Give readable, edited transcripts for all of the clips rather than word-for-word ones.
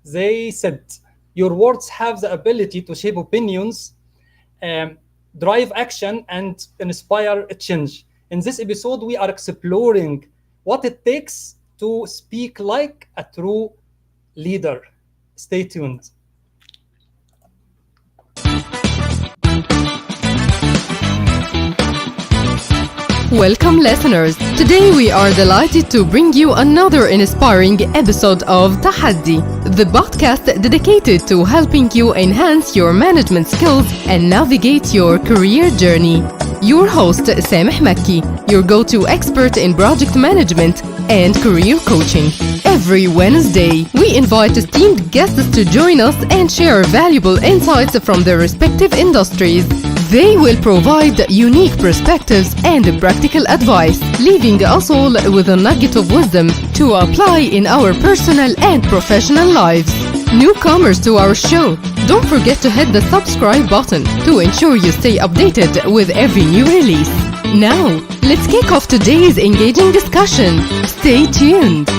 They said, your words have the ability to shape opinions, um, drive action, and inspire a change. In this episode, we are exploring what it takes to speak like a true leader. Stay tuned. Welcome, listeners. Today we are delighted to bring you another inspiring episode of Tahaddi, the podcast dedicated to helping you enhance your management skills and navigate your career journey. Your host, Sameh Makki, your go-to expert in project management and career coaching. Every Wednesday, we invite esteemed guests to join us and share valuable insights from their respective industries. They will provide unique perspectives and practical advice, leaving us all with a nugget of wisdom to apply in our personal and professional lives. Newcomers to our show, don't forget to hit the subscribe button to ensure you stay updated with every new release. Now, let's kick off today's engaging discussion. Stay tuned.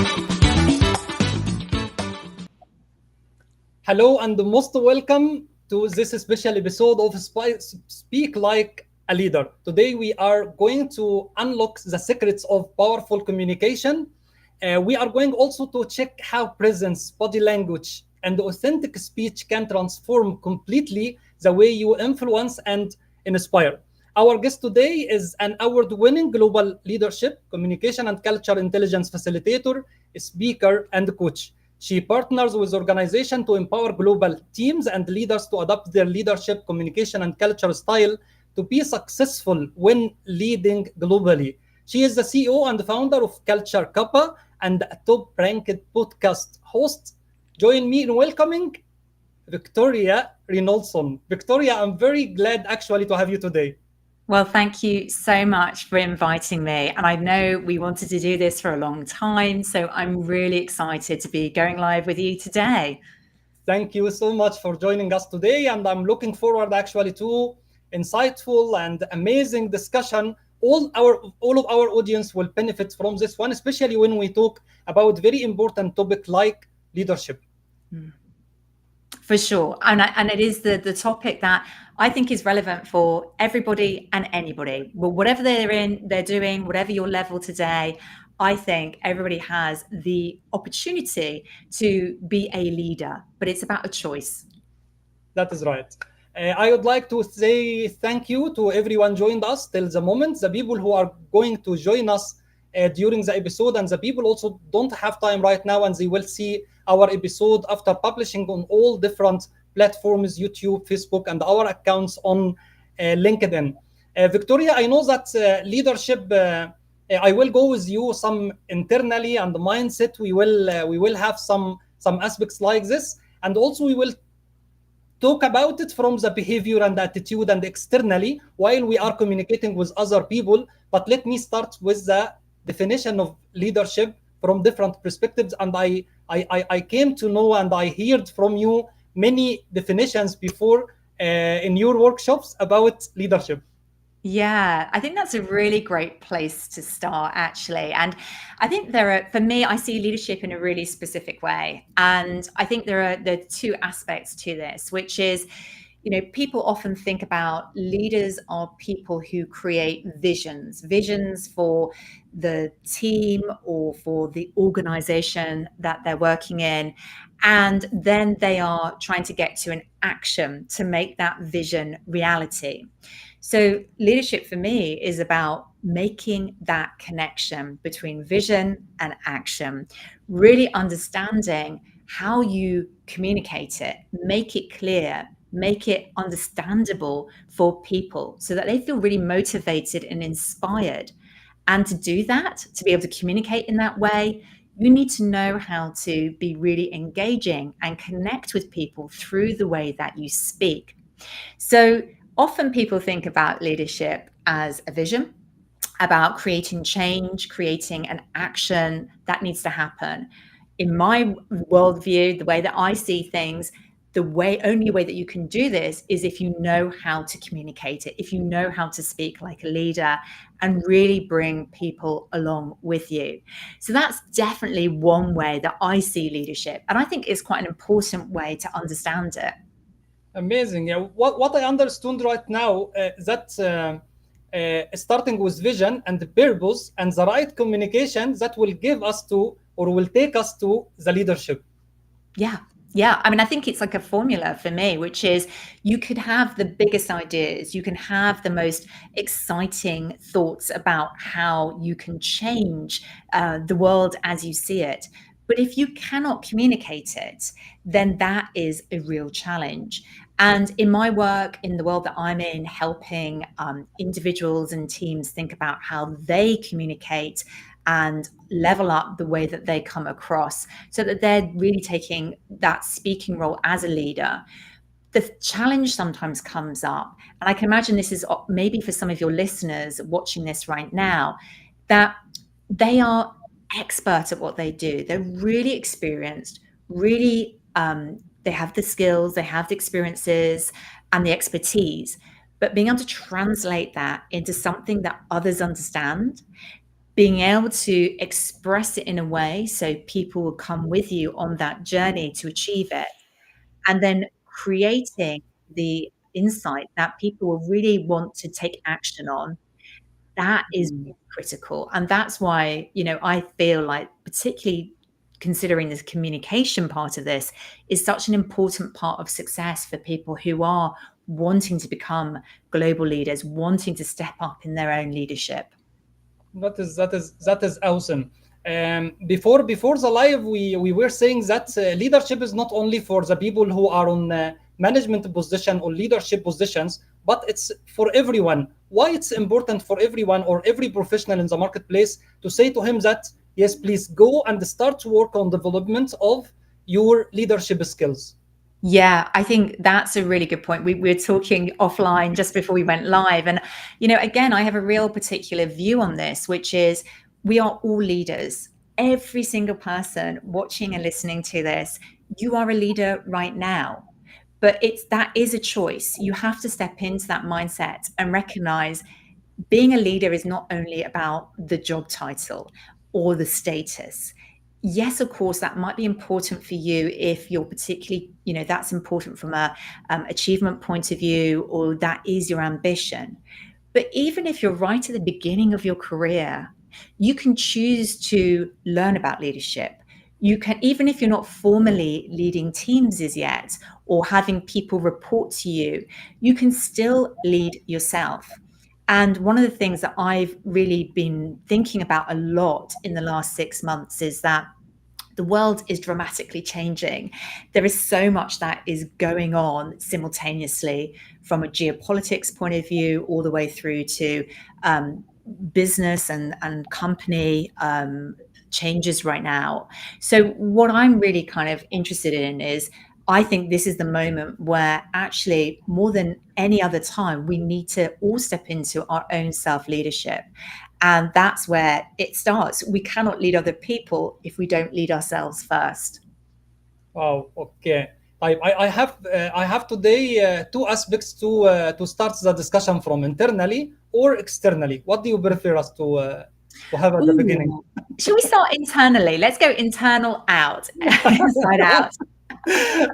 Hello and most welcome to this special episode of Speak Like a Leader. Today we are going to unlock the secrets of powerful communication. We are going also to check how presence, body language, and authentic speech can transform completely the way you influence and inspire. Our guest today is an award-winning global leadership, communication, and culture intelligence facilitator, speaker, and coach. She partners with organizations to empower global teams and leaders to adopt their leadership, communication, and culture style to be successful when leading globally. She is the CEO and founder of Culture Kappa and a top-ranked podcast host. Join me in welcoming Victoria Rennoldson. Victoria, I'm very glad actually to have you today. Well, thank you so much for inviting me. And I know we wanted to do this for a long time, so I'm really excited to be going live with you today. Thank you so much for joining us today. And I'm looking forward actually to insightful and amazing discussion. All of our audience will benefit from this one, especially when we talk about very important topic like leadership. For sure. And it is the topic that I think is relevant for everybody and anybody. Well, whatever they're doing, whatever your level today, I think everybody has the opportunity to be a leader, but it's about a choice. That is right. I would like to say thank you to everyone joined us till the moment, the people who are going to join us during the episode, and the people also don't have time right now, and they will see our episode after publishing on all different platforms, YouTube, Facebook, and our accounts on LinkedIn. Victoria, I know that leadership, I will go with you some internally and the mindset. We will have some aspects like this, and also we will talk about it from the behavior and attitude and externally while we are communicating with other people. But let me start with the definition of leadership from different perspectives. And I came to know and I heard from you many definitions before in your workshops about leadership. Yeah, I think that's a really great place to start, actually. And I think for me, I see leadership in a really specific way. And I think there are two aspects to this, which is, people often think about leaders are people who create visions for the team or for the organization that they're working in. And then they are trying to get to an action to make that vision reality. So leadership for me is about making that connection between vision and action, really understanding how you communicate it, make it clear, make it understandable for people so that they feel really motivated and inspired. And to do that, to be able to communicate in that way, you need to know how to be really engaging and connect with people through the way that you speak. So often people think about leadership as a vision, about creating change, creating an action that needs to happen. In my worldview, the way that I see things, only way that you can do this is if you know how to communicate it, if you know how to speak like a leader and really bring people along with you. So that's definitely one way that I see leadership. And I think it's quite an important way to understand it. Amazing. Yeah. What I understood right now that starting with vision and the purpose and the right communication that will give us to or will take us to the leadership. Yeah. Yeah. I mean, I think it's like a formula for me, which is you could have the biggest ideas, you can have the most exciting thoughts about how you can change the world as you see it. But if you cannot communicate it, then that is a real challenge. And in my work, in the world that I'm in, helping individuals and teams think about how they communicate and level up the way that they come across so that they're really taking that speaking role as a leader. The challenge sometimes comes up, and I can imagine this is maybe for some of your listeners watching this right now, that they are expert at what they do. They're really experienced, really, they have the skills, they have the experiences and the expertise, but being able to translate that into something that others understand, being able to express it in a way so people will come with you on that journey to achieve it, and then creating the insight that people will really want to take action on, that is really critical. And that's why, I feel like, particularly considering this communication part of this, is such an important part of success for people who are wanting to become global leaders, wanting to step up in their own leadership. That is awesome. Before the live, we were saying that leadership is not only for the people who are on management position or leadership positions, but it's for everyone. Why it's important for everyone or every professional in the marketplace to say to him that yes, please go and start to work on development of your leadership skills. Yeah, I think that's a really good point. We were talking offline just before we went live. And, again, I have a real particular view on this, which is we are all leaders. Every single person watching and listening to this, you are a leader right now. But that is a choice. You have to step into that mindset and recognize being a leader is not only about the job title or the status. Yes, of course, that might be important for you if you're particularly, that's important from a achievement point of view, or that is your ambition. But even if you're right at the beginning of your career, you can choose to learn about leadership. You can, even if you're not formally leading teams as yet or having people report to you, you can still lead yourself. And one of the things that I've really been thinking about a lot in the last 6 months is that the world is dramatically changing. There is so much that is going on simultaneously from a geopolitics point of view, all the way through to business and company changes right now. So what I'm really kind of interested in is, I think this is the moment where actually more than any other time, we need to all step into our own self-leadership. And that's where it starts. We cannot lead other people if we don't lead ourselves first. Wow. Okay. I have today two aspects to start the discussion from: internally or externally. What do you prefer us to have at the beginning? Ooh. Shall we start internally? Let's go internal out, inside out.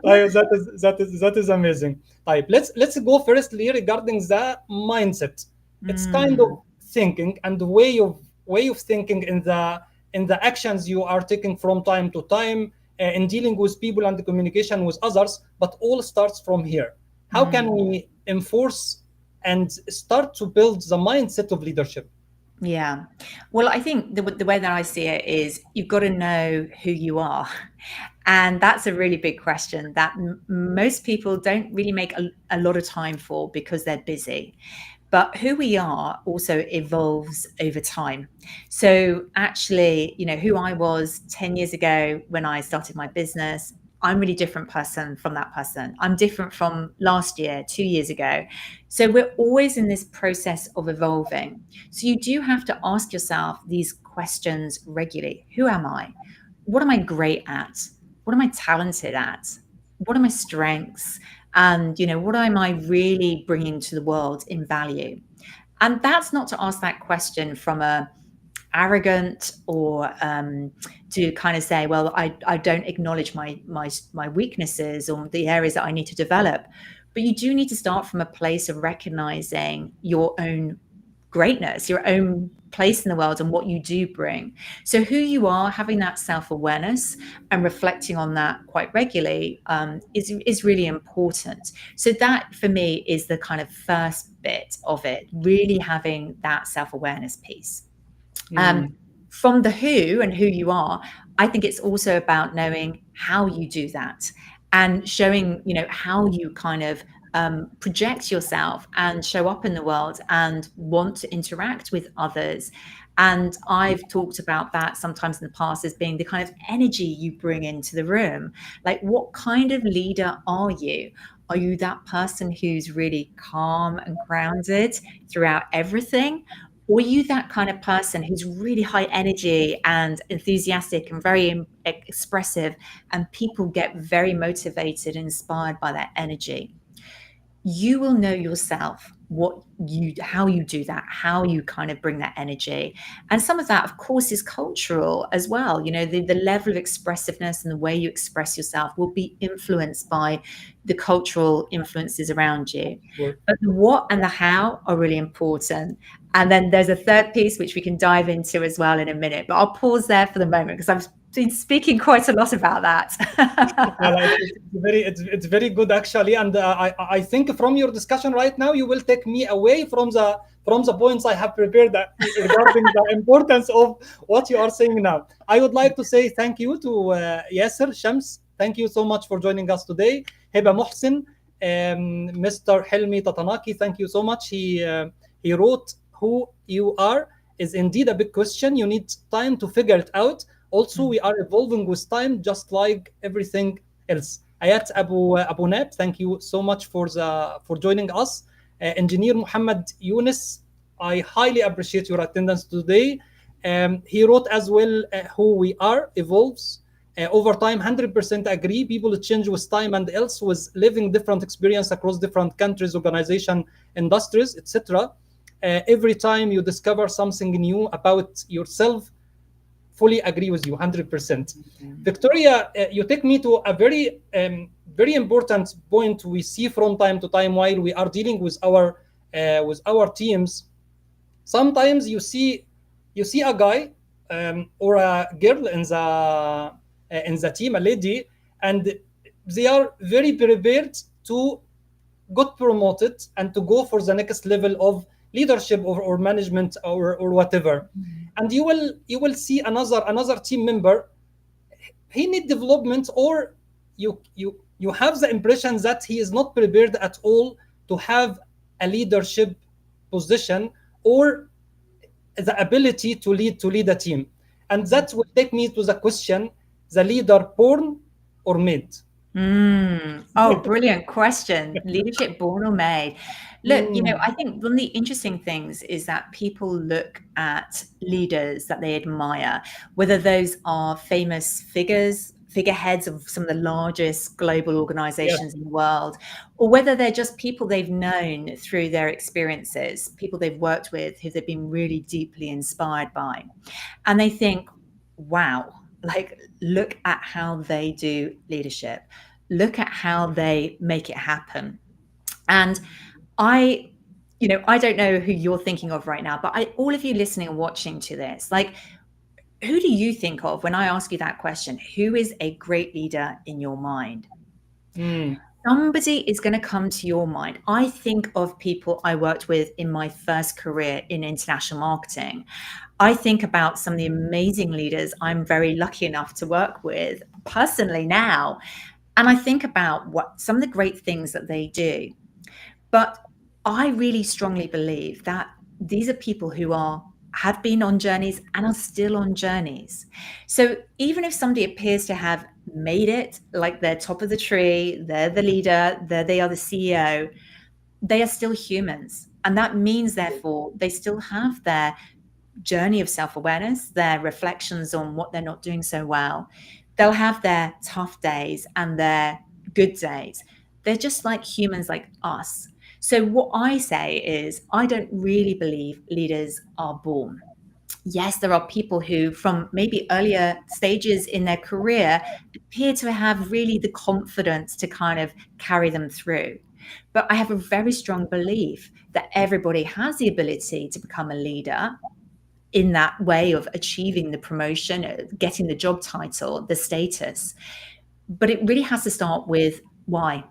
That is amazing. Type. Let's go firstly regarding the mindset. It's kind of thinking and the way of thinking in the actions you are taking from time to time in dealing with people and the communication with others, but all starts from here. How can we enforce and start to build the mindset of leadership? Yeah. Well, I think the way that I see it is you've got to know who you are. And that's a really big question that most people don't really make a lot of time for because they're busy. But who we are also evolves over time. So actually, who I was 10 years ago when I started my business, I'm a really different person from that person. I'm different from last year, 2 years ago. So we're always in this process of evolving. So you do have to ask yourself these questions regularly. Who am I? What am I great at? What am I talented at? what are my strengths, and what am I really bringing to the world in value? And that's not to ask that question from a arrogant, or to kind of say, well, I don't acknowledge my weaknesses or the areas that I need to develop. But you do need to start from a place of recognizing your own greatness, your own place in the world, and what you do bring. So who you are, having that self-awareness and reflecting on that quite regularly, is really important. So that for me is the kind of first bit of it, really having that self-awareness piece. Um, Mm. from the who and who you are, I think it's also about knowing how you do that, and showing, how you kind of project yourself and show up in the world and want to interact with others. And I've talked about that sometimes in the past as being the kind of energy you bring into the room. Like, what kind of leader are you? Are you that person who's really calm and grounded throughout everything? Or are you that kind of person who's really high energy and enthusiastic and very expressive, and people get very motivated and inspired by that energy? You will know yourself how you do that, how you kind of bring that energy. And some of that, of course, is cultural as well. The level of expressiveness and the way you express yourself will be influenced by the cultural influences around you. Sure. But the what and the how are really important. And then there's a third piece which we can dive into as well in a minute, but I'll pause there for the moment because I've been speaking quite a lot about Well, that. it's very good actually, and I think from your discussion right now, you will take me away from the points I have prepared regarding the importance of what you are saying now. I would like to say thank you to Yasser Shams. Thank you so much for joining us today. Heba Mohsin, Mr. Helmi Tatanaki, thank you so much. He wrote, "Who you are is indeed a big question. You need time to figure it out. Also, we are evolving with time, just like everything else." Ayat Abu Nab, thank you so much for joining us. Engineer Muhammad Yunus, I highly appreciate your attendance today. He wrote as well, "Who we are evolves over time." 100% agree. People change with time, and else with living different experience across different countries, organization, industries, etc. Every time you discover something new about yourself, fully agree with you 100%. Victoria, you take me to a very important point we see from time to time while we are dealing with our teams. Sometimes you see a guy or a girl in the team, a lady, and they are very prepared to got promoted and to go for the next level of leadership or management or whatever. And you will see another team member, he need development, or you have the impression that he is not prepared at all to have a leadership position or the ability to lead a team. And that will take me to the question: the leader born or made? Oh, brilliant question. Leadership born or made? Look, Mm, I think one of the interesting things is that people look at leaders that they admire, whether those are famous figureheads of some of the largest global yes. organizations in the world, or whether they're just people they've known through their experiences, people they've worked with who they've been really deeply inspired by. And they think, wow, like, look at how they do leadership, look at how they make it happen. And I, I don't know who you're thinking of right now, but all of you listening and watching to this, like, who do you think of when I ask you that question? Who is a great leader in your mind? Mm, Somebody is going to come to your mind. I think of people I worked with in my first career in international marketing. I think about some of the amazing leaders I'm very lucky enough to work with personally now. And I think about what some of the great things that they do. But I really strongly believe that these are people who have been on journeys and are still on journeys. So even if somebody appears to have made it, like they're top of the tree, they're the leader, they are the CEO, they are still humans. And that means, therefore, they still have their journey of self-awareness, their reflections on what they're not doing so well. They'll have their tough days and their good days. They're just like humans like us. So what I say is, I don't really believe leaders are born. Yes, there are people who, from maybe earlier stages in their career, appear to have really the confidence to kind of carry them through. But I have a very strong belief that everybody has the ability to become a leader in that way of achieving the promotion, getting the job title, the status. But it really has to start with why.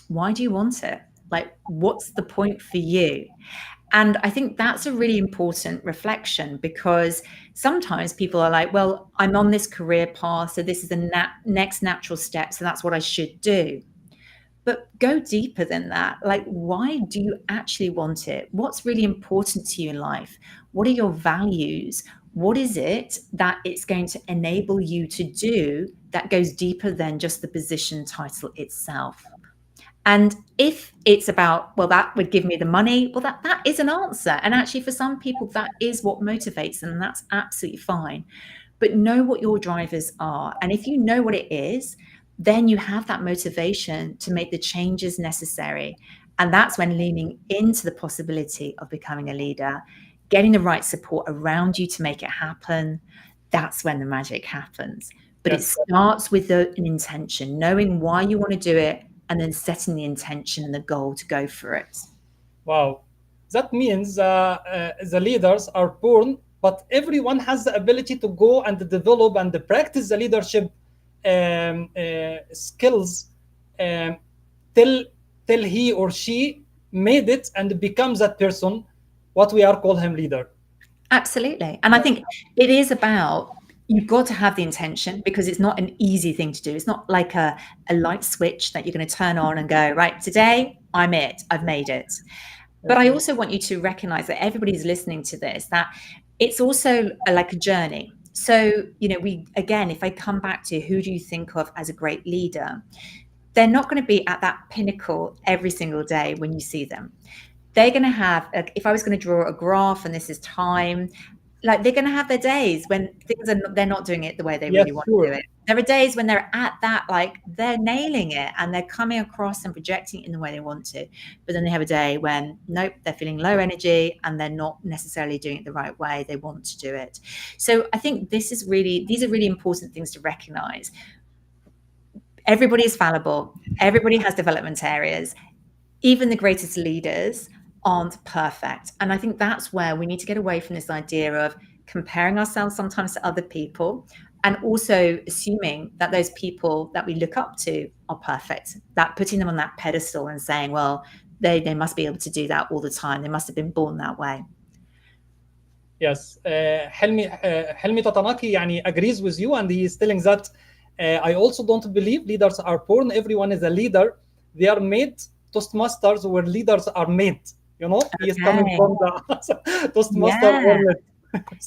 Why do you want it? Like, what's the point for you? And I think that's a really important reflection, because sometimes people are like, well, I'm on this career path, so this is the next natural step, so that's what I should do. But go deeper than that. Like, why do you actually want it? What's really important to you in life? What are your values? What is it that it's going to enable you to do that goes deeper than just the position title itself? And if it's about, well, that would give me the money, well, that is an answer. And actually, for some people, that is what motivates them, and that's absolutely fine. But know what your drivers are. And if you know what it is, then you have that motivation to make the changes necessary. And that's when leaning into the possibility of becoming a leader, getting the right support around you to make it happen, that's when the magic happens. But it starts with an intention, knowing why you want to do it, and then setting the intention and the goal to go for it. Wow. That means the leaders are born, but everyone has the ability to go and develop and practice the leadership skills um, till he or she made it and becomes that person, what we are call him leader. Absolutely. And I think it is about, you've got to have the intention, because it's not an easy thing to do. It's not like a light switch that you're going to turn on and go, right, today I'm it, I've made it. But I also want you to recognize that everybody's listening to this, that it's also like a journey. So, again, if I come back to who do you think of as a great leader, they're not going to be at that pinnacle every single day when you see them. They're going to have, if I was going to draw a graph, and this is time, like, they're going to have their days when they're not doing it the way they really want to do it. There are days when they're at that, like, they're nailing it and they're coming across and projecting it in the way they want to. But then they have a day when, nope, they're feeling low energy and they're not necessarily doing it the right way they want to do it. So I think these are really important things to recognize. Everybody is fallible. Everybody has development areas. Even the greatest leaders aren't perfect. And I think that's where we need to get away from this idea of comparing ourselves sometimes to other people, and also assuming that those people that we look up to are perfect, that putting them on that pedestal and saying, well, they must be able to do that all the time. They must have been born that way. Yes, Helmi Tatanaki agrees with you, and he is telling that I also don't believe leaders are born. Everyone is a leader. They are made. Toastmasters, where leaders are made. He is coming from the Toastmaster world.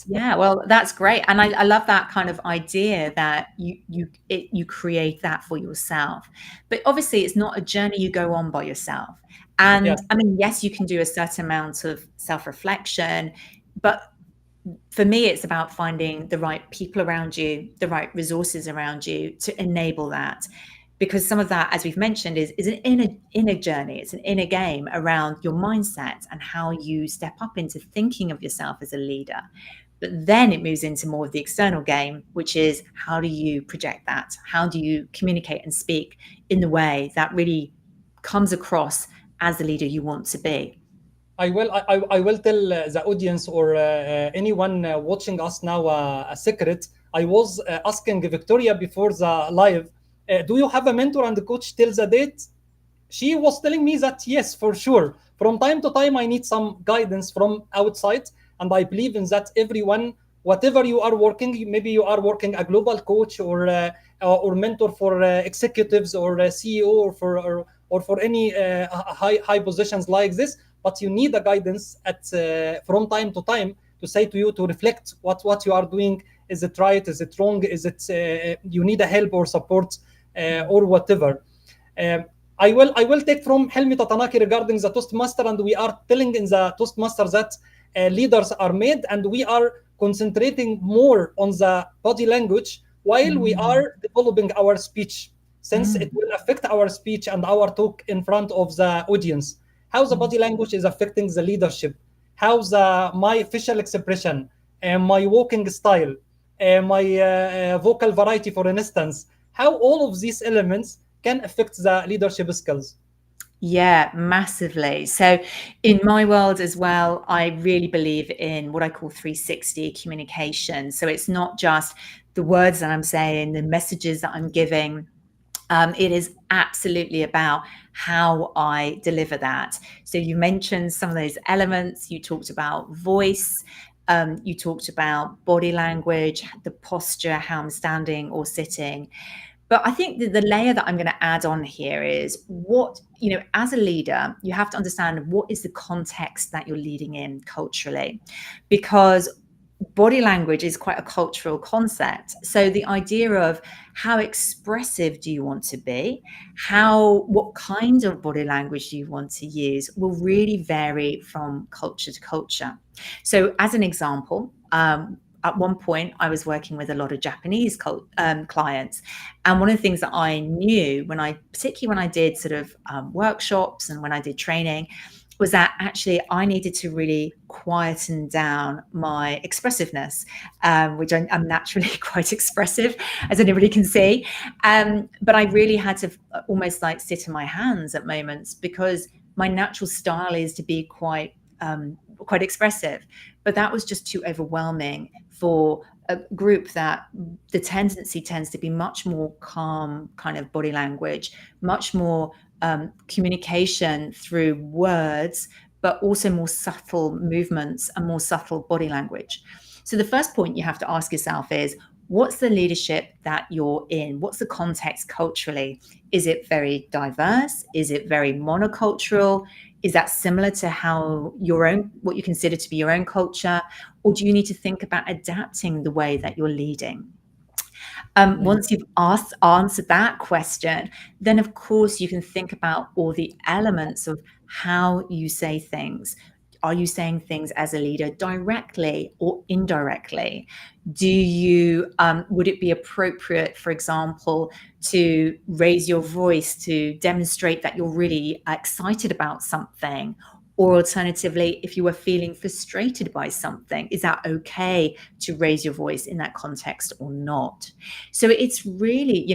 Yeah, well, that's great, and I love that kind of idea that you create that for yourself. But obviously, it's not a journey you go on by yourself. And I mean, yes, you can do a certain amount of self-reflection, but for me, it's about finding the right people around you, the right resources around you to enable that. Because some of that, as we've mentioned, is an inner journey. It's an inner game around your mindset and how you step up into thinking of yourself as a leader. But then it moves into more of the external game, which is, how do you project that? How do you communicate and speak in the way that really comes across as the leader you want to be? I will tell the audience or anyone watching us now a secret. I was asking Victoria before the live, do you have a mentor and coach till the date? She was telling me that yes, for sure. From time to time, I need some guidance from outside. And I believe in that everyone, whatever you are working, maybe you are working a global coach or mentor for executives or CEO or for any high positions like this. But you need a guidance from time to time to say to you, to reflect what you are doing. Is it right? Is it wrong? Is it you need a help or support or whatever? I will take from Helmi Tatanaki regarding the Toastmaster, and we are telling in the Toastmaster that leaders are made, and we are concentrating more on the body language while we are developing our speech. since it will affect our speech and our talk in front of the audience. How the body language is affecting the leadership, how my facial expression, and my walking style, my vocal variety, for instance, how all of these elements can affect the leadership skills. Yeah, massively. So, in my world as well, I really believe in what I call 360 communication. So, it's not just the words that I'm saying, the messages that I'm giving. It is absolutely about how I deliver that. So, you mentioned some of those elements. You talked about voice. You talked about body language, the posture, how I'm standing or sitting. But I think the layer that I'm going to add on here is what, as a leader, you have to understand what is the context that you're leading in culturally, because body language is quite a cultural concept. So the idea of how expressive do you want to be, what kind of body language do you want to use will really vary from culture to culture. So as an example, at one point, I was working with a lot of Japanese clients, and one of the things that I knew particularly when I did sort of workshops and when I did training, was that actually I needed to really quieten down my expressiveness, which I'm naturally quite expressive, as anybody can see. But I really had to almost like sit in my hands at moments, because my natural style is to be quite expressive. But that was just too overwhelming for a group that the tendency tends to be much more calm kind of body language, much more communication through words, but also more subtle movements and more subtle body language. So the first point you have to ask yourself is, what's the leadership that you're in? What's the context culturally? Is it very diverse? Is it very monocultural? Is that similar to what you consider to be your own culture? Or do you need to think about adapting the way that you're leading? Once you've answered that question, then of course you can think about all the elements of how you say things. Are you saying things as a leader directly or indirectly? Would it be appropriate, for example, to raise your voice to demonstrate that you're really excited about something? Or alternatively, if you were feeling frustrated by something, is that okay to raise your voice in that context or not? So it's really,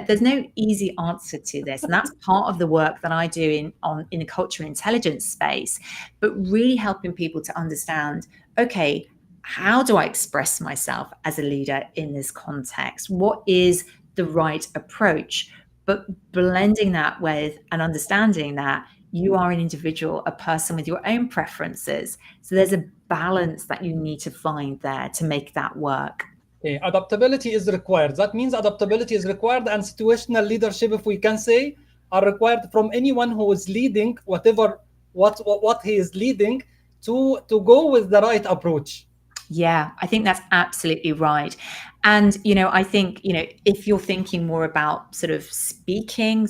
there's no easy answer to this. And that's part of the work that I do in the cultural intelligence space, but really helping people to understand, okay, how do I express myself as a leader in this context? What is the right approach? But blending that with and understanding that you are an individual, a person with your own preferences. So there's a balance that you need to find there to make that work. Adaptability is required. That means adaptability is required, and situational leadership, if we can say, are required from anyone who is leading what he is leading to go with the right approach. Yeah, I think that's absolutely right. And, I think, if you're thinking more about sort of speaking,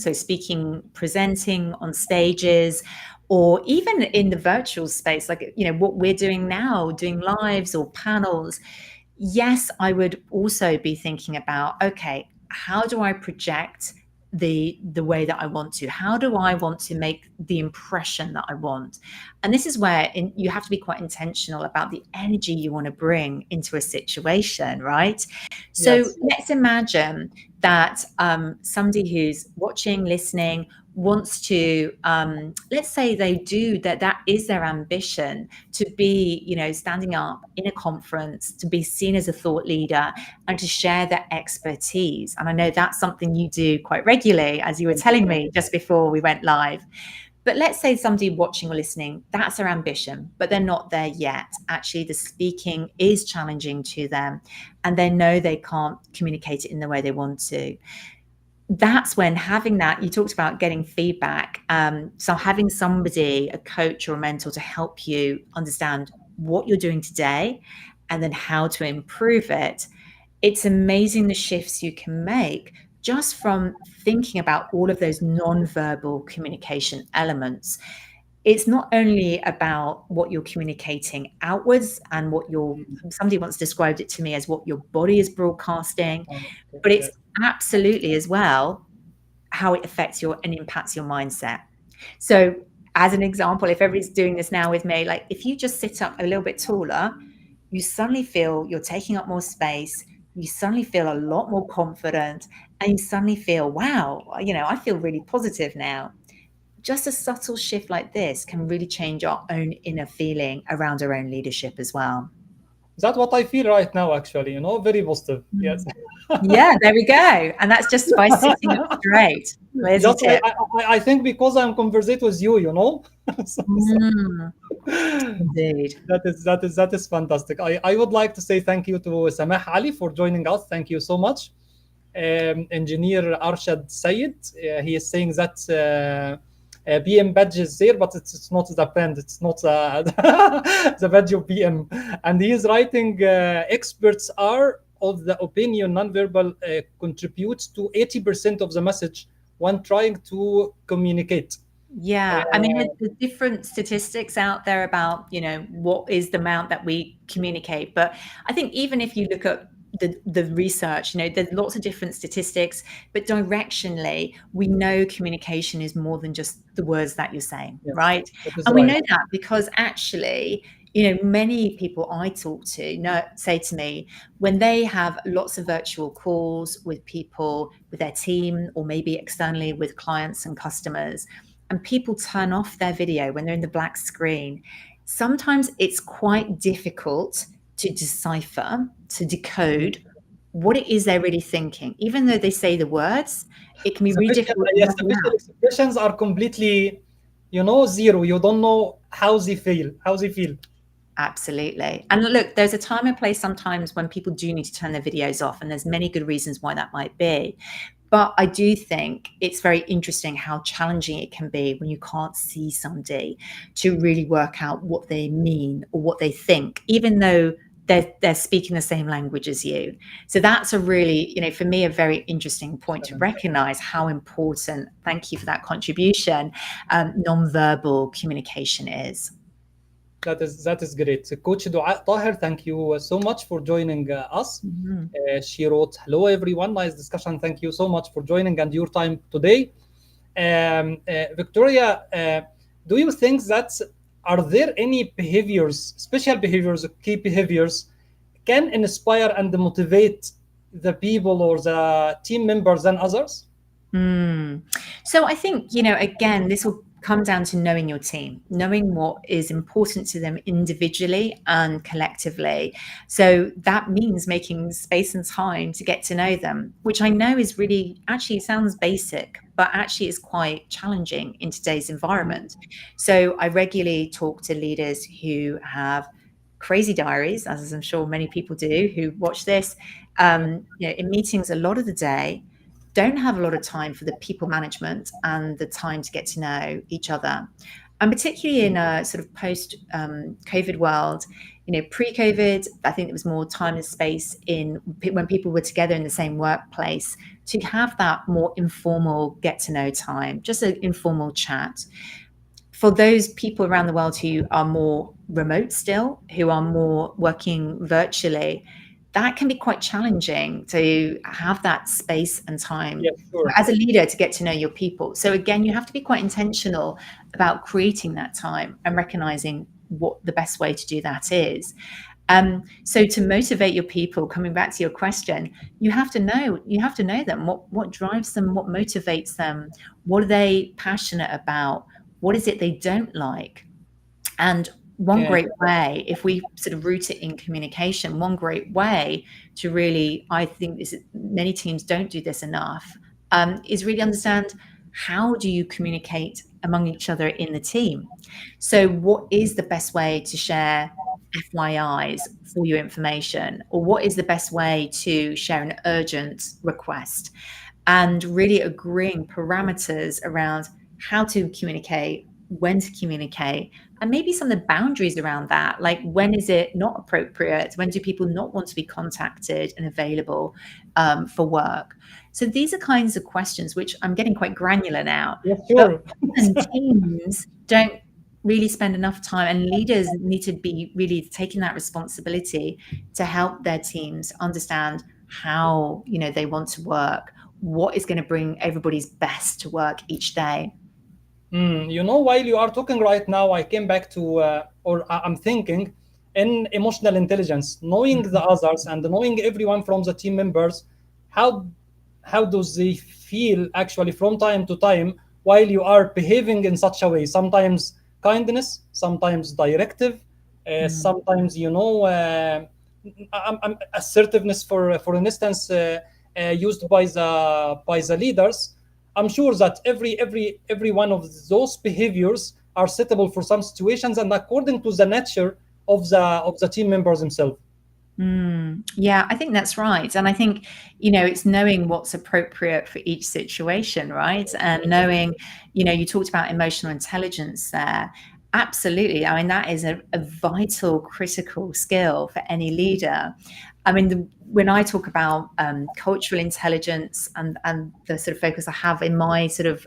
presenting on stages, or even in the virtual space, like, what we're doing now, doing lives or panels, yes, I would also be thinking about, okay, how do I project the way that I want to? How do I want to make the impression that I want? And this is where you have to be quite intentional about the energy you want to bring into a situation, right? So Yes. Let's imagine that somebody who's watching, listening, wants to, let's say that is their ambition to be, standing up in a conference, to be seen as a thought leader and to share their expertise. And I know that's something you do quite regularly, as you were telling me just before we went live. But let's say somebody watching or listening, that's their ambition, but they're not there yet. Actually, the speaking is challenging to them and they know they can't communicate it in the way they want to. That's when having that, you talked about getting feedback. So having somebody, a coach or a mentor, to help you understand what you're doing today and then how to improve it. It's amazing the shifts you can make just from thinking about all of those non-verbal communication elements. It's not only about what you're communicating outwards and somebody once described it to me as what your body is broadcasting, but it's absolutely as well how it affects your and impacts your mindset. So as an example, if everybody's doing this now with me, like if you just sit up a little bit taller, you suddenly feel you're taking up more space, you suddenly feel a lot more confident, and you suddenly feel, wow, I feel really positive now. Just a subtle shift like this can really change our own inner feeling around our own leadership as well. That's what I feel right now, actually, very positive. Yes. Yeah, there we go. And that's just by sitting up straight. There's your Just tip. I think because I'm conversate with you. Mm, indeed. That is fantastic. I would like to say thank you to Samah Ali for joining us. Thank you so much. Engineer Arshad Sayed, he is saying that BM badge is there, but it's not the brand. It's not the badge of BM. And he is writing, experts are of the opinion nonverbal contributes to 80% of the message when trying to communicate. Yeah, I mean, there's different statistics out there about, what is the amount that we communicate. But I think even if you look at the research, there's lots of different statistics, but directionally, we know communication is more than just the words that you're saying, Yes, right? that is And we right. know that because actually, many people I talk to say to me when they have lots of virtual calls with people, with their team, or maybe externally with clients and customers, and people turn off their video when they're in the black screen, sometimes it's quite difficult to decipher, to decode what it is they're really thinking. Even though they say the words, it can be really difficult to Yes, work the it facial out. expressions are completely, zero. You don't know how they feel. Absolutely. And look, there's a time and place sometimes when people do need to turn their videos off, and there's many good reasons why that might be. But I do think it's very interesting how challenging it can be when you can't see somebody to really work out what they mean or what they think, even though they're speaking the same language as you. So that's a really, for me, a very interesting point to recognize how important, thank you for that contribution, nonverbal communication is. That is great. Coach Dua Tahir, thank you so much for joining us. She wrote, "Hello everyone, nice discussion. Thank you so much for joining and your time today." Victoria, do you think that are there any behaviors, special behaviors, key behaviors, can inspire and motivate the people or the team members than others? So I think, again, this will come down to knowing your team, knowing what is important to them individually and collectively. So that means making space and time to get to know them, which I know is really actually sounds basic, but actually is quite challenging in today's environment. So I regularly talk to leaders who have crazy diaries, as I'm sure many people do who watch this, in meetings a lot of the day, don't have a lot of time for the people management and the time to get to know each other. And particularly in a sort of post COVID world, pre-COVID, I think there was more time and space in when people were together in the same workplace to have that more informal get to know time, just an informal chat. For those people around the world who are more remote still, who are more working virtually, that can be quite challenging to have that space and time Yes, sure. as a leader to get to know your people. So again, you have to be quite intentional about creating that time and recognizing what the best way to do that is. So to motivate your people, coming back to your question, you have to know them. What drives them? What motivates them? What are they passionate about? What is it they don't like? And one great way, if we sort of root it in communication, one great way to really, I think many teams don't do this enough, is really understand how do you communicate among each other in the team. So what is the best way to share FYIs for your information, or what is the best way to share an urgent request, and really agreeing parameters around how to communicate, when to communicate, and maybe some of the boundaries around that, like when is it not appropriate, when do people not want to be contacted and available for work. So these are kinds of questions which I'm getting quite granular now. Yes, sure. But teams don't really spend enough time, and leaders need to be really taking that responsibility to help their teams understand how they want to work, what is going to bring everybody's best to work each day. While you are talking right now, I came back to, I'm thinking in emotional intelligence, knowing the others and knowing everyone from the team members, how how does they feel actually from time to time while you are behaving in such a way? Sometimes kindness, sometimes directive, sometimes assertiveness for instance used by the leaders. I'm sure that every one of those behaviors are suitable for some situations and according to the nature of the team members themselves. Yeah, I think that's right. And I think, it's knowing what's appropriate for each situation, right? And knowing, you talked about emotional intelligence there. Absolutely. I mean, that is a vital, critical skill for any leader. I mean, when I talk about cultural intelligence and the sort of focus I have in my sort of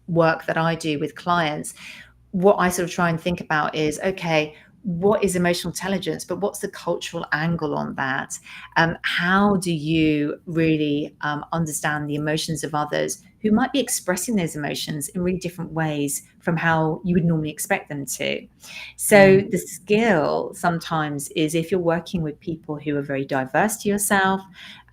work that I do with clients, what I sort of try and think about is, okay, what is emotional intelligence, but what's the cultural angle on that? How do you really understand the emotions of others who might be expressing those emotions in really different ways from how you would normally expect them to? So the skill sometimes is, if you're working with people who are very diverse to yourself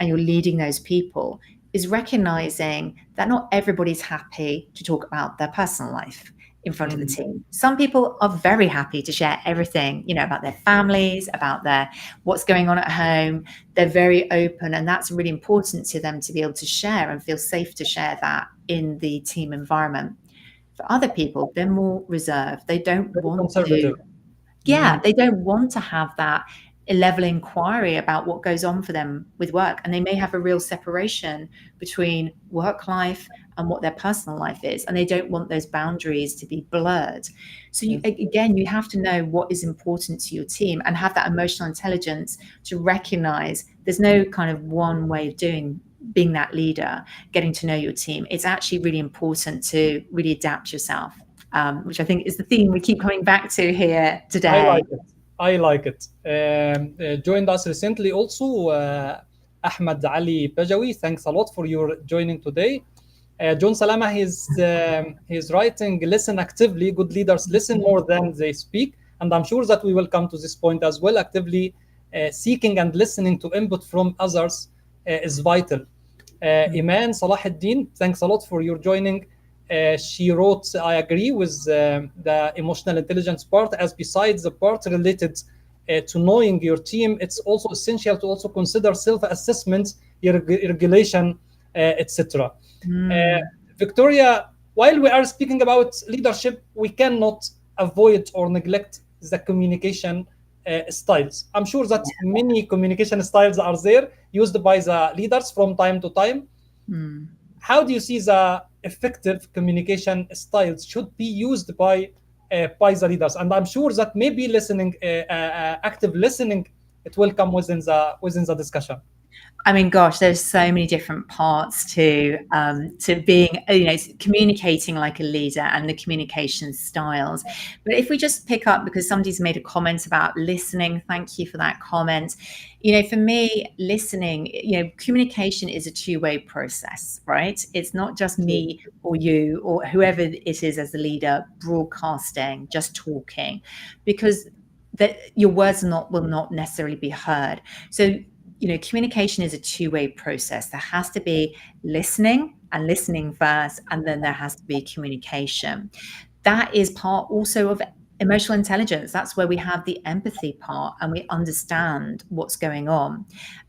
and you're leading those people, is recognizing that not everybody's happy to talk about their personal life in front of the team. Some people are very happy to share everything, about their families, about what's going on at home. They're very open, and that's really important to them to be able to share and feel safe to share that in the team environment. For other people, they're more reserved. They don't Very want to, conservative. they don't want to have that level inquiry about what goes on for them with work, and they may have a real separation between work life and what their personal life is, and they don't want those boundaries to be blurred. So you have to know what is important to your team and have that emotional intelligence to recognize there's no kind of one way of being that leader, getting to know your team. It's actually really important to really adapt yourself, which I think is the theme we keep coming back to here I today. like it. I like it. Joined us recently also Ahmed Ali Bajawi. Thanks a lot for your joining today. John Salama, he's writing, listen actively. Good leaders listen more than they speak. And I'm sure that we will come to this point as well. Actively seeking and listening to input from others is vital. Iman Salahuddin, thanks a lot for your joining. She wrote, I agree with the emotional intelligence part, as besides the part related to knowing your team, it's also essential to also consider self-assessment, regulation, etc. Victoria, while we are speaking about leadership, we cannot avoid or neglect the communication styles. I'm sure that many communication styles are there used by the leaders from time to time. How do you see the effective communication styles should be used by the leaders? And I'm sure that maybe listening, active listening, it will come within the discussion. I mean, gosh, there's so many different parts to being, communicating like a leader and the communication styles. But if we just pick up, because somebody's made a comment about listening, thank you for that comment. For me, listening, communication is a two-way process, right? It's not just me or you or whoever it is as the leader broadcasting, just talking, because your words will not necessarily be heard. So communication is a two-way process. There has to be listening and listening first, and then there has to be communication. That is part also of emotional intelligence. That's where we have the empathy part and we understand what's going on.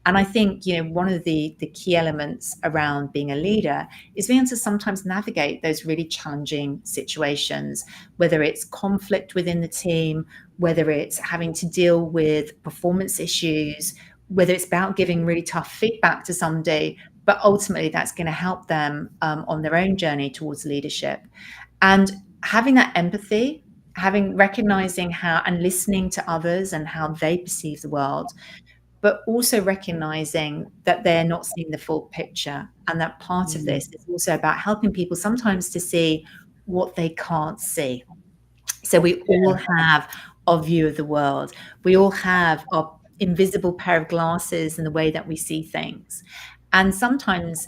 And I think, one of the key elements around being a leader is being able to sometimes navigate those really challenging situations, whether it's conflict within the team, whether it's having to deal with performance issues, whether it's about giving really tough feedback to somebody, but ultimately that's going to help them on their own journey towards leadership. And having that empathy, recognizing how and listening to others and how they perceive the world, but also recognizing that they're not seeing the full picture. And that part of this is also about helping people sometimes to see what they can't see. So we all have our view of the world. We all have our invisible pair of glasses and the way that we see things. And sometimes,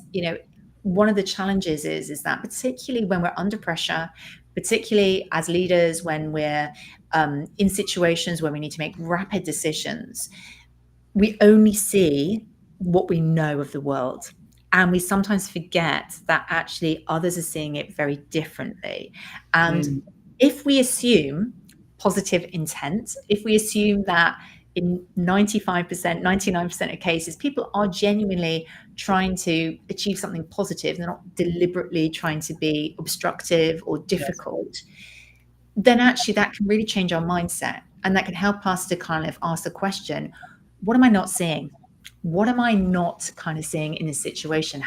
one of the challenges is that particularly when we're under pressure, particularly as leaders, when we're in situations where we need to make rapid decisions, we only see what we know of the world. And we sometimes forget that actually others are seeing it very differently. And if we assume positive intent, if we assume that in 95%, 99% of cases, people are genuinely trying to achieve something positive, they're not deliberately trying to be obstructive or difficult, then actually that can really change our mindset. And that can help us to kind of ask the question, what am I not seeing? What am I not kind of seeing in this situation?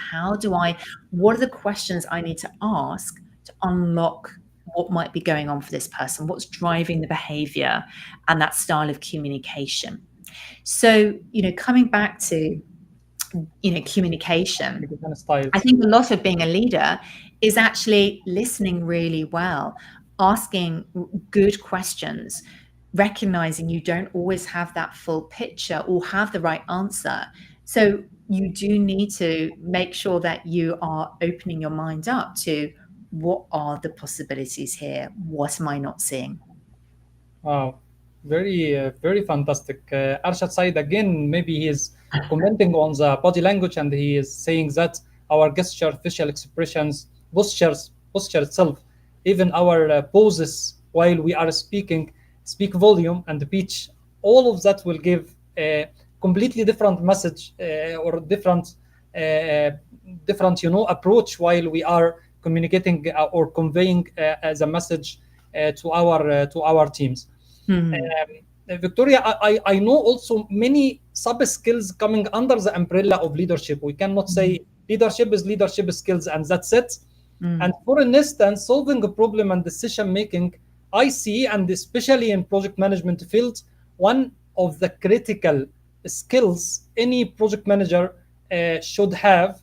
What are the questions I need to ask to unlock what might be going on for this person? What's driving the behavior and that style of communication? So, coming back to, communication, I think a lot of being a leader is actually listening really well, asking good questions, recognizing you don't always have that full picture or have the right answer. So you do need to make sure that you are opening your mind up to what are the possibilities here? What am I not seeing? Wow, very fantastic. Arshad Said, again, maybe he is commenting on the body language, and he is saying that our gesture, facial expressions, posture itself, even our poses while we are speaking, speak volume and pitch. All of that will give a completely different message or different, approach while we are communicating or conveying the message to our teams. Victoria, I know also many sub skills coming under the umbrella of leadership. We cannot say leadership is leadership skills and that's it. And for instance, solving a problem and decision making, I see, and especially in project management field, one of the critical skills any project manager should have.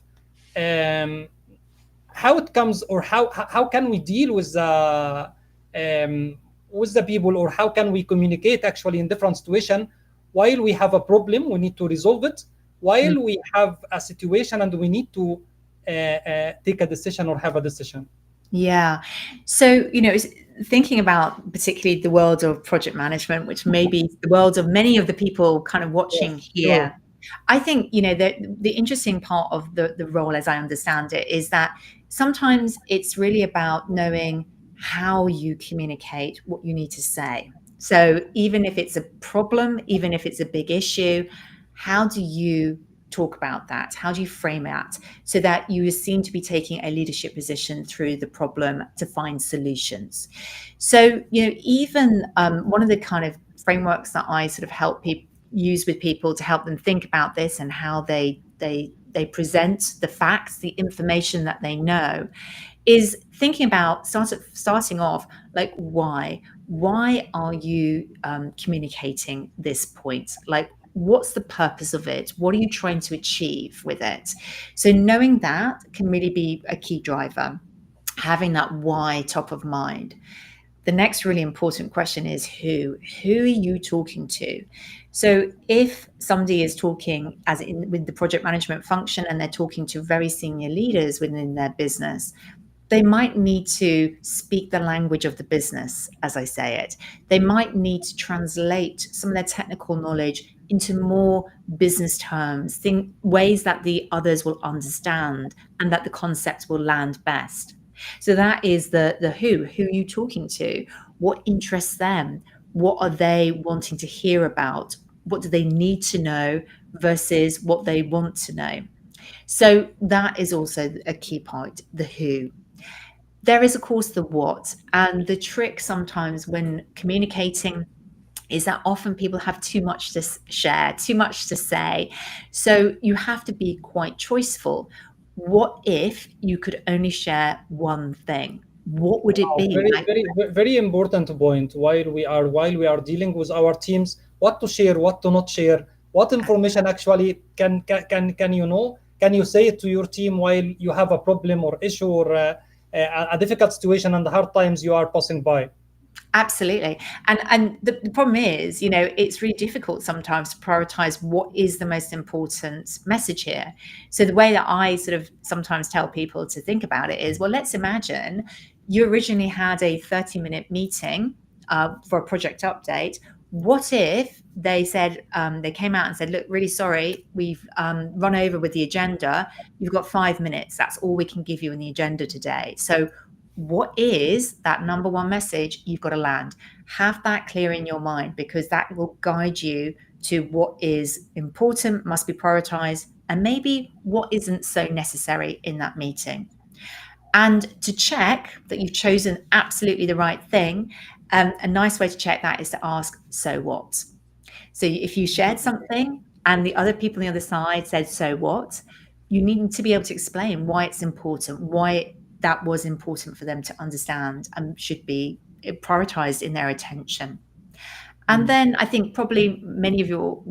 How it comes, or how can we deal with the people, or how can we communicate actually in different situation while we have a problem we need to resolve it, while we have a situation and we need to take a decision or have a decision. Yeah. So, thinking about particularly the world of project management, which may be the world of many of the people kind of watching here. Sure. I think, the interesting part of the role, as I understand it, is that sometimes it's really about knowing how you communicate what you need to say. So even if it's a problem, even if it's a big issue, how do you talk about that? How do you frame that so that you seem to be taking a leadership position through the problem to find solutions? So, even one of the kind of frameworks that I sort of help people use with people to help them think about this and how they present the facts, the information that they know, is thinking about starting off like why are you communicating this point? Like, what's the purpose of it? What are you trying to achieve with it? So knowing that can really be a key driver, having that why top of mind. The next really important question is who are you talking to? So if somebody is talking with the project management function and they're talking to very senior leaders within their business, they might need to speak the language of the business, as I say it. They might need to translate some of their technical knowledge into more business terms, ways that the others will understand and that the concept will land best. So that is the who are you talking to? What interests them? What are they wanting to hear about? What do they need to know versus what they want to know? So that is also a key point, the who. There is, of course, the what. And the trick sometimes when communicating is that often people have too much to share, too much to say. So you have to be quite choiceful. What if you could only share one thing? What would it be? Very important point. While we are dealing with our teams, what to share, what to not share, what information actually can you say it to your team while you have a problem or issue or a difficult situation and the hard times you are passing by? Absolutely. And the problem is, it's really difficult sometimes to prioritize what is the most important message here. So the way that I sort of sometimes tell people to think about it is, well, let's imagine you originally had a 30-minute meeting for a project update. What if they said, they came out and said, look, really sorry, we've run over with the agenda. You've got 5 minutes. That's all we can give you in the agenda today. So what is that number one message you've got to land? Have that clear in your mind, because that will guide you to what is important, must be prioritized, and maybe what isn't so necessary in that meeting. And to check that you've chosen absolutely the right thing, a nice way to check that is to ask, so what? So if you shared something and the other people on the other side said, so what? You need to be able to explain why it's important, why that was important for them to understand and should be prioritized in their attention. And then I think probably many of your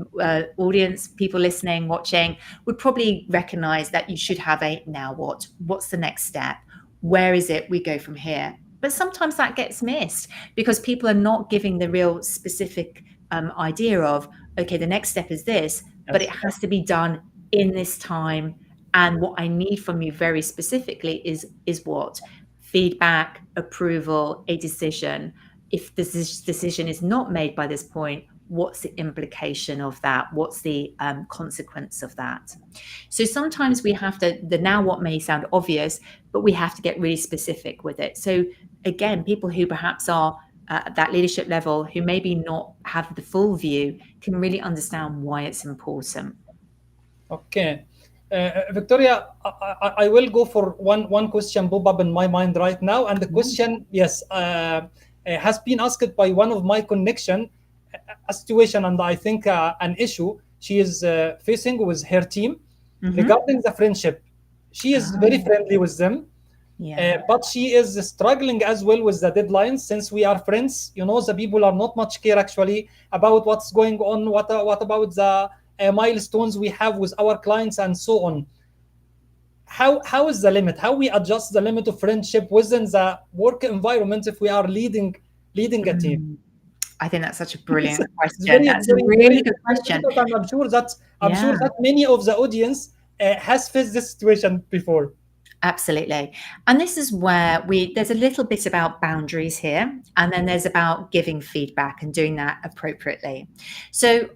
audience, people listening, watching, would probably recognize that you should have a now what? What's the next step? Where is it we go from here? But sometimes that gets missed because people are not giving the real specific idea of, okay, the next step is this, but it has to be done in this time. And what I need from you very specifically is what? Feedback, approval, a decision. If this decision is not made by this point, what's the implication of that? What's the consequence of that? So sometimes we have to, the now what may sound obvious, but we have to get really specific with it. So again, people who perhaps are at that leadership level, who maybe not have the full view, can really understand why it's important. Okay. Victoria, I will go for one question pop up in my mind right now. And the question, yes, has been asked by one of my connection, a situation, and I think an issue she is facing with her team regarding the friendship. She is very friendly with them, but she is struggling as well with the deadlines. Since we are friends, the people are not much care actually about what's going on, what about the milestones we have with our clients and so on. How is the limit? How we adjust the limit of friendship within the work environment if we are leading a team? I think that's such a brilliant question. That's a really good question. I'm sure that many of the audience has faced this situation before. Absolutely. And this is where there's a little bit about boundaries here, and then there's about giving feedback and doing that appropriately. So,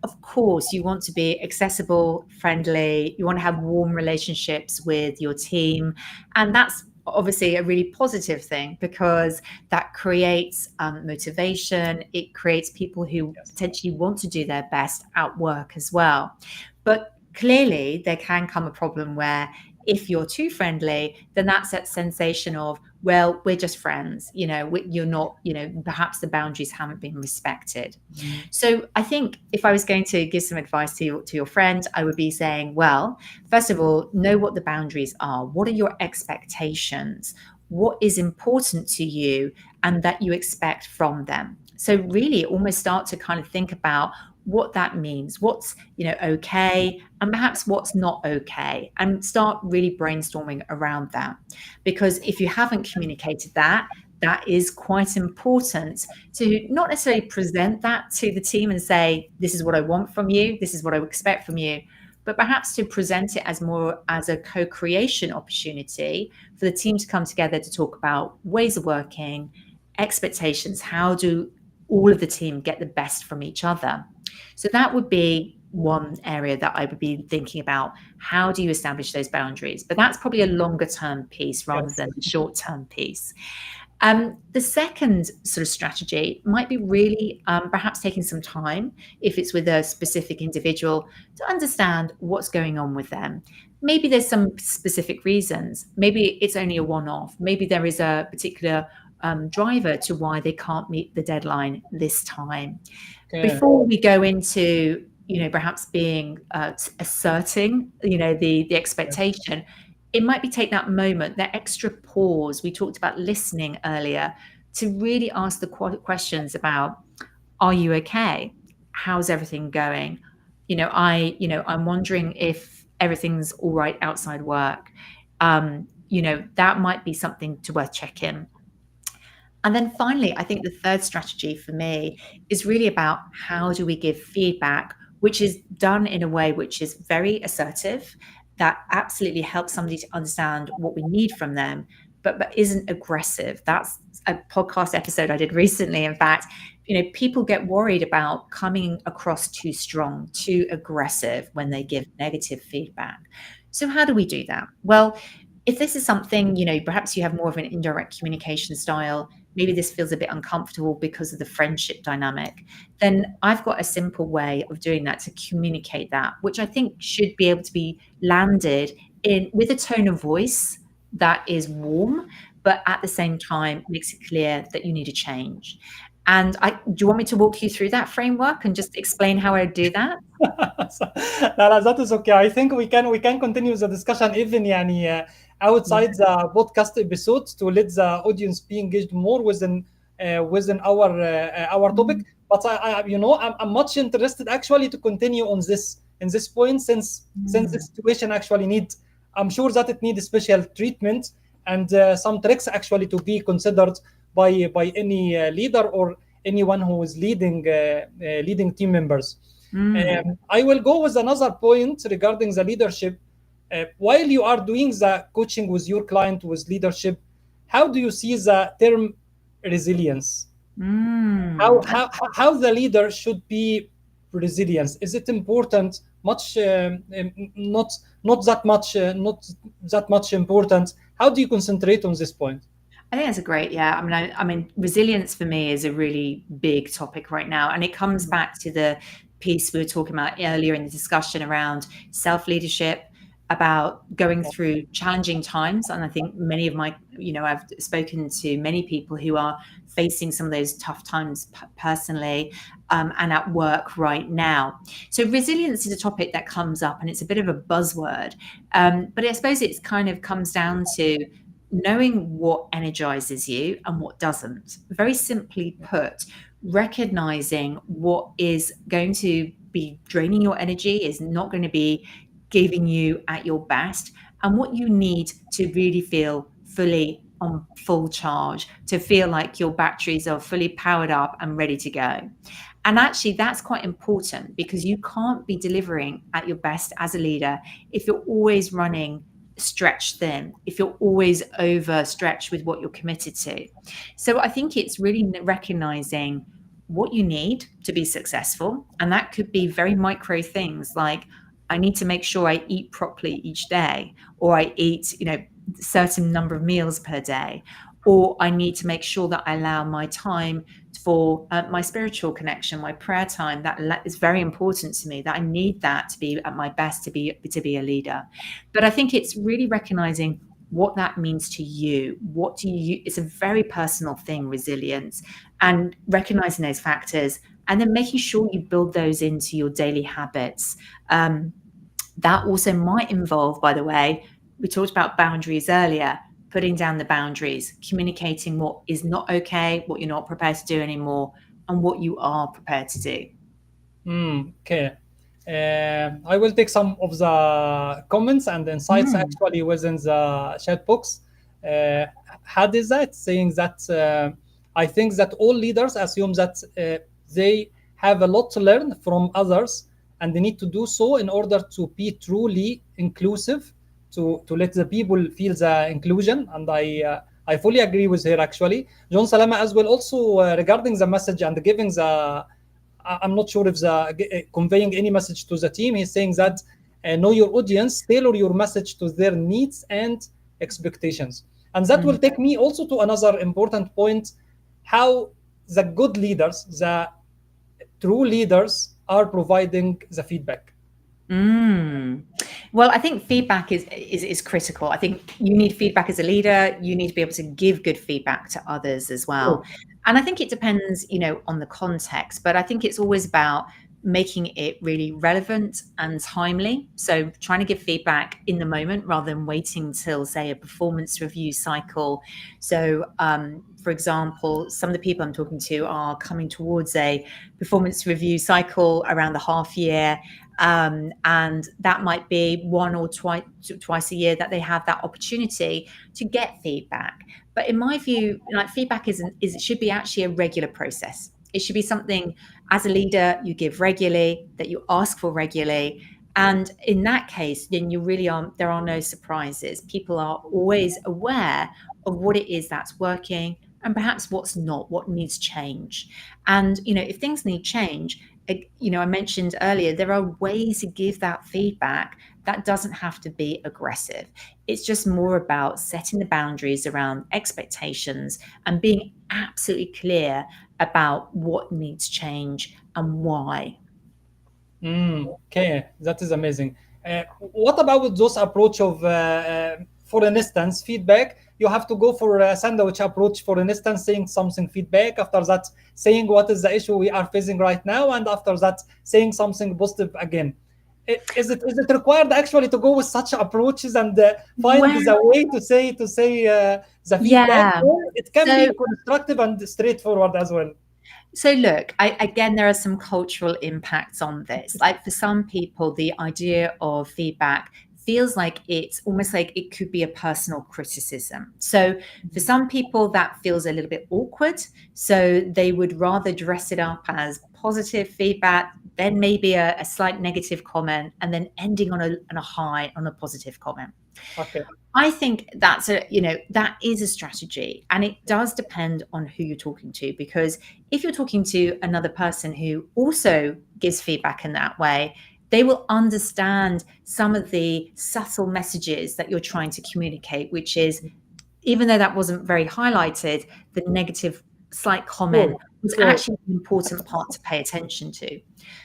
of course, you want to be accessible, friendly, you want to have warm relationships with your team. And that's obviously a really positive thing because that creates motivation. It creates people who potentially want to do their best at work as well. But clearly, there can come a problem where if you're too friendly, then that's that sensation of, well, we're just friends, you're not, perhaps the boundaries haven't been respected. So I think if I was going to give some advice to your friend, I would be saying, well, first of all, know what the boundaries are. What are your expectations? What is important to you and that you expect from them? So really almost start to kind of think about what that means, what's okay, and perhaps what's not okay, and start really brainstorming around that. Because if you haven't communicated that is quite important to not necessarily present that to the team and say, this is what I want from you, this is what I expect from you, but perhaps to present it as more as a co-creation opportunity for the team to come together to talk about ways of working, expectations, how do all of the team get the best from each other. So that would be one area that I would be thinking about. How do you establish those boundaries? But that's probably a longer term piece rather than a short term piece. The second sort of strategy might be really perhaps taking some time, if it's with a specific individual, to understand what's going on with them. Maybe there's some specific reasons. Maybe it's only a one-off. Maybe there is a particular driver to why they can't meet the deadline this time. Before we go into, perhaps being asserting, the expectation, it might be take that moment, that extra pause. We talked about listening earlier, to really ask the questions about, are you okay? How's everything going? I'm wondering if everything's all right outside work. That might be something to worth checking. And then finally, I think the third strategy for me is really about how do we give feedback, which is done in a way which is very assertive, that absolutely helps somebody to understand what we need from them, but isn't aggressive. That's a podcast episode I did recently. In fact, people get worried about coming across too strong, too aggressive when they give negative feedback. So how do we do that? Well, if this is something, perhaps you have more of an indirect communication style, maybe this feels a bit uncomfortable because of the friendship dynamic, then I've got a simple way of doing that to communicate that, which I think should be able to be landed in with a tone of voice that is warm, but at the same time makes it clear that you need a change. And do you want me to walk you through that framework and just explain how I do that? لا, that is okay. I think we can continue the discussion even يعني outside the podcast episode to let the audience be engaged more within our topic. But I'm much interested actually to continue on this point since the situation actually I'm sure that it needs special treatment and some tricks actually to be considered by any leader or anyone who is leading team members. I will go with another point regarding the leadership. While you are doing the coaching with your client with leadership, how do you see the term resilience? How the leader should be resilience? Is it important? Not that much important. How do you concentrate on this point? I think that's a great, yeah. I mean, resilience for me is a really big topic right now, and it comes back to the piece we were talking about earlier in the discussion around self-leadership, about going through challenging times. And I think many of my, I've spoken to many people who are facing some of those tough times personally and at work right now. So resilience is a topic that comes up, and it's a bit of a buzzword, but I suppose it kind of comes down to knowing what energizes you and what doesn't. Very simply put, recognizing what is going to be draining your energy, is not going to be giving you at your best, and what you need to really feel fully on full charge, to feel like your batteries are fully powered up and ready to go. And actually, that's quite important, because you can't be delivering at your best as a leader if you're always running stretched thin, if you're always overstretched with what you're committed to. So I think it's really recognizing what you need to be successful. And that could be very micro things like, I need to make sure I eat properly each day, or I eat, a certain number of meals per day, or I need to make sure that I allow my time for my spiritual connection, my prayer time. That is very important to me, that I need that to be at my best to be a leader. But I think it's really recognizing what that means to you. It's a very personal thing, resilience, and recognizing those factors, and then making sure you build those into your daily habits. That also might involve, by the way, we talked about boundaries earlier, putting down the boundaries, communicating what is not okay, what you're not prepared to do anymore, and what you are prepared to do. Okay. I will take some of the comments and insights actually within the chat box. Had is that saying that I think that all leaders assume that they have a lot to learn from others, and they need to do so in order to be truly inclusive, to let the people feel the inclusion. And I fully agree with her actually. John Salama as well also regarding the message and giving I'm not sure if conveying any message to the team. He's saying that know your audience, tailor your message to their needs and expectations. And that will take me also to another important point, how the good leaders, the true leaders, are providing the feedback. Well, I think feedback is critical. I think you need feedback as a leader. You need to be able to give good feedback to others as well. And I think it depends, on the context, but I think it's always about making it really relevant and timely. So trying to give feedback in the moment rather than waiting till, say, a performance review cycle. So, for example, some of the people I'm talking to are coming towards a performance review cycle around the half year. And that might be one or twice a year that they have that opportunity to get feedback. But in my view, like, feedback it should be actually a regular process. It should be something, as a leader, you give regularly, that you ask for regularly. And in that case, then there are no surprises. People are always aware of what it is that's working and perhaps what's not, what needs change. And, if things need change, I mentioned earlier, there are ways to give that feedback that doesn't have to be aggressive. It's just more about setting the boundaries around expectations and being absolutely clear about what needs change and why. Okay, that is amazing. What about those approach of, for instance, feedback? You have to go for a sandwich approach. For instance, saying something feedback, after that saying what is the issue we are facing right now, and after that saying something positive again. Is it required actually to go with such approaches and find Well, the way to say the feedback, yeah. or it can be So, constructive and straightforward as well? So look, again, there are some cultural impacts on this. Like, for some people, the idea of feedback feels like it's almost like it could be a personal criticism. So for some people, that feels a little bit awkward. So they would rather dress it up as positive feedback, then maybe a slight negative comment, and then ending on a high on a positive comment. Okay. I think that is a strategy, and it does depend on who you're talking to, because if you're talking to another person who also gives feedback in that way, they will understand some of the subtle messages that you're trying to communicate, which is, even though that wasn't very highlighted, the negative slight comment was Sure. actually an important part to pay attention to.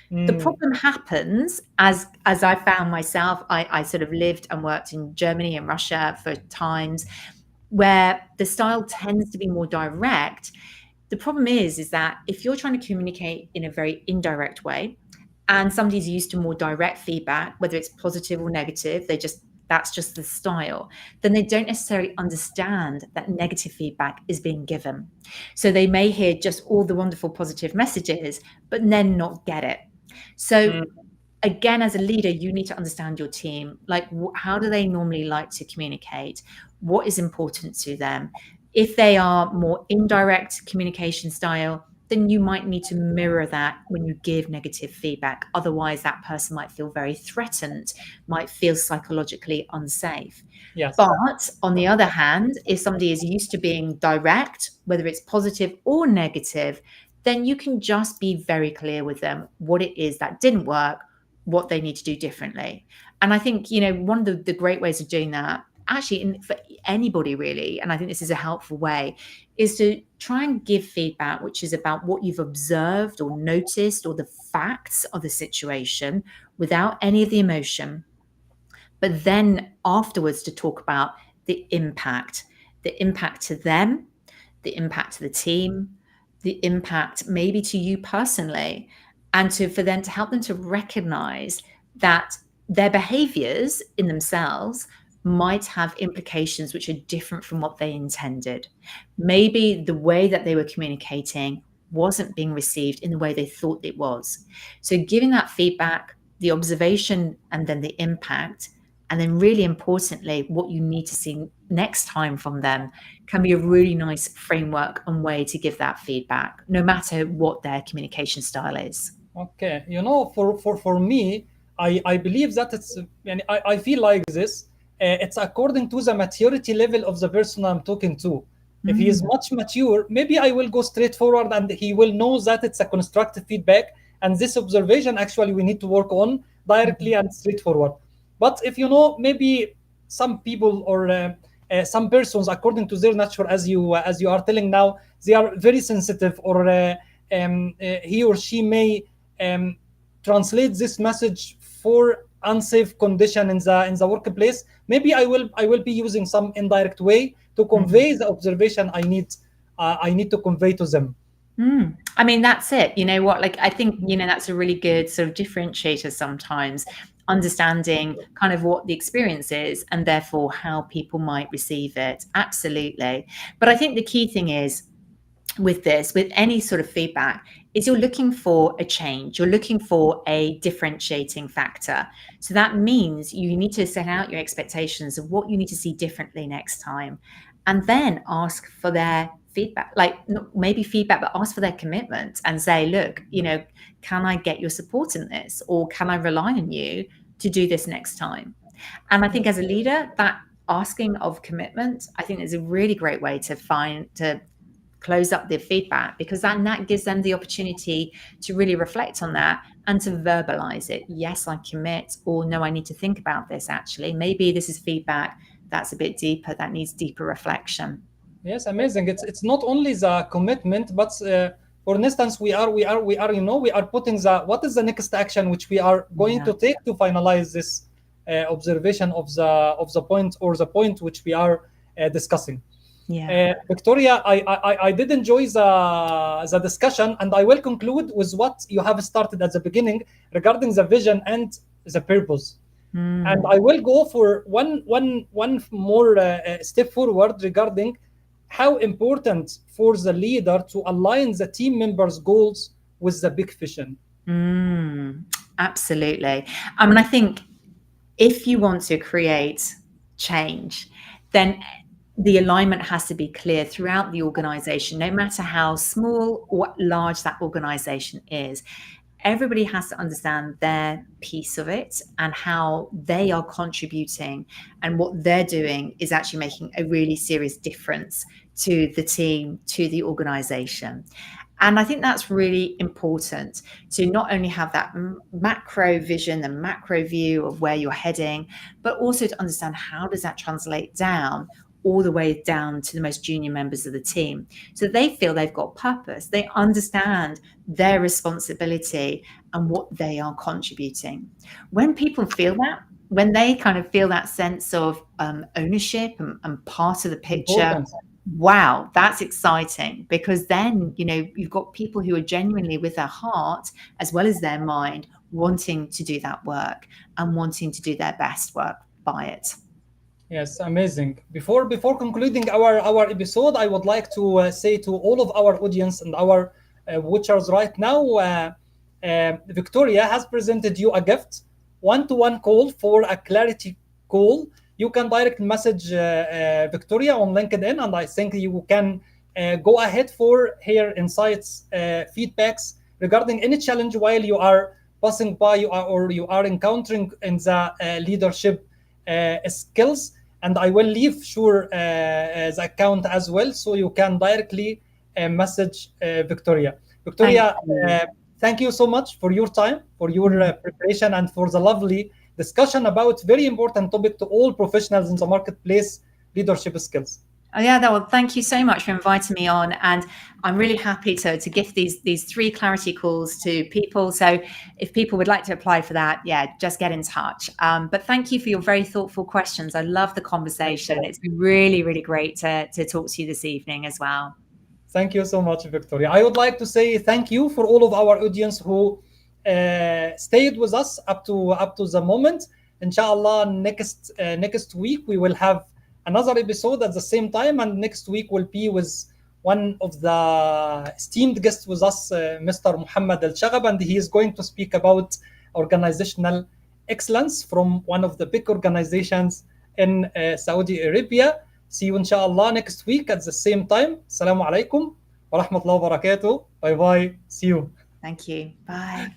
The Mm. problem happens, as I found myself. I sort of lived and worked in Germany and Russia for times, where the style tends to be more direct. The problem is that if you're trying to communicate in a very indirect way, and somebody's used to more direct feedback, whether it's positive or negative, that's just the style, then they don't necessarily understand that negative feedback is being given. So they may hear just all the wonderful positive messages, but then not get it. So again, as a leader, you need to understand your team. Like, how do they normally like to communicate? What is important to them? If they are more indirect communication style, then you might need to mirror that when you give negative feedback. Otherwise, that person might feel very threatened, might feel psychologically unsafe. Yes. But on the other hand, if somebody is used to being direct, whether it's positive or negative, then you can just be very clear with them what it is that didn't work, what they need to do differently. And I think, one of the great ways of doing that, actually, for anybody really, and I think this is a helpful way, is to try and give feedback which is about what you've observed or noticed, or the facts of the situation, without any of the emotion. But then afterwards, to talk about the impact to them, the impact to the team, the impact maybe to you personally, and for them to help them to recognize that their behaviors in themselves might have implications which are different from what they intended. Maybe the way that they were communicating wasn't being received in the way they thought it was. So giving that feedback, the observation, and then the impact, and then really importantly, what you need to see next time from them, can be a really nice framework and way to give that feedback, no matter what their communication style is. Okay, for me, I believe that and I feel like this. It's according to the maturity level of the person I'm talking to. If he is much mature, maybe I will go straight forward, and he will know that it's a constructive feedback, and this observation actually we need to work on directly and straightforward. But if maybe some people or some persons, according to their nature, as you are telling now, they are very sensitive, or he or she may translate this message for unsafe condition in the workplace. Maybe I will be using some indirect way to convey the observation I need to convey to them. I mean, that's it. You know what? Like, I think, that's a really good sort of differentiator sometimes, understanding kind of what the experience is and therefore how people might receive it. Absolutely. But I think the key thing is with this, with any sort of feedback, is you're looking for a change. You're looking for a differentiating factor. So that means you need to set out your expectations of what you need to see differently next time, and then ask for their feedback, like maybe feedback, but ask for their commitment and say, look, can I get your support in this? Or can I rely on you to do this next time? And I think as a leader, that asking of commitment, I think is a really great way to close up the feedback, because that gives them the opportunity to really reflect on that and to verbalize it. Yes, I commit, or no, I need to think about this. Actually, maybe this is feedback that's a bit deeper, that needs deeper reflection. Yes, amazing. It's not only the commitment, but for instance, we are putting the what is the next action which we are going to take to finalize this observation of the point, or the point which we are discussing. Victoria, I did enjoy the discussion, and I will conclude with what you have started at the beginning regarding the vision and the purpose. And I will go for one more step forward regarding how important for the leader to align the team members' goals with the big vision. Absolutely. I mean, I think if you want to create change, then the alignment has to be clear throughout the organization, no matter how small or large that organization is. Everybody has to understand their piece of it and how they are contributing, and what they're doing is actually making a really serious difference to the team, to the organization. And I think that's really important, to not only have that macro vision, the macro view of where you're heading, but also to understand how does that translate down all the way down to the most junior members of the team, so they feel they've got purpose, they understand their responsibility and what they are contributing. When people feel that, when they kind of feel that sense of ownership and part of the picture, wow, that's exciting, because then, you've got people who are genuinely, with their heart as well as their mind, wanting to do that work and wanting to do their best work by it. Yes, amazing. Before concluding our episode, I would like to say to all of our audience and our watchers right now, Victoria has presented you a gift, one-to-one call for a clarity call. You can direct message Victoria on LinkedIn, and I think you can go ahead for her insights, feedbacks regarding any challenge while you are passing by, you are encountering in the leadership skills. And I will leave the account as well, so you can directly message Victoria. Victoria, thank you so much for your time, for your preparation, and for the lovely discussion about very important topic to all professionals in the marketplace, leadership skills. Oh, yeah, well, thank you so much for inviting me on, and I'm really happy to gift these 3 clarity calls to people. So if people would like to apply for that, just get in touch. But thank you for your very thoughtful questions. I love the conversation. It's been really, really great to talk to you this evening as well. Thank you so much, Victoria. I would like to say thank you for all of our audience who stayed with us up to the moment. Inshallah, next week we will have another episode at the same time, and next week will be with one of the esteemed guests with us, Mr. Muhammad Al-Shaghab, and he is going to speak about organizational excellence from one of the big organizations in Saudi Arabia. See you inshallah next week at the same time. Assalamu alaikum wa rahmatullahi wa barakatuh. Bye bye. See you. Thank you. Bye.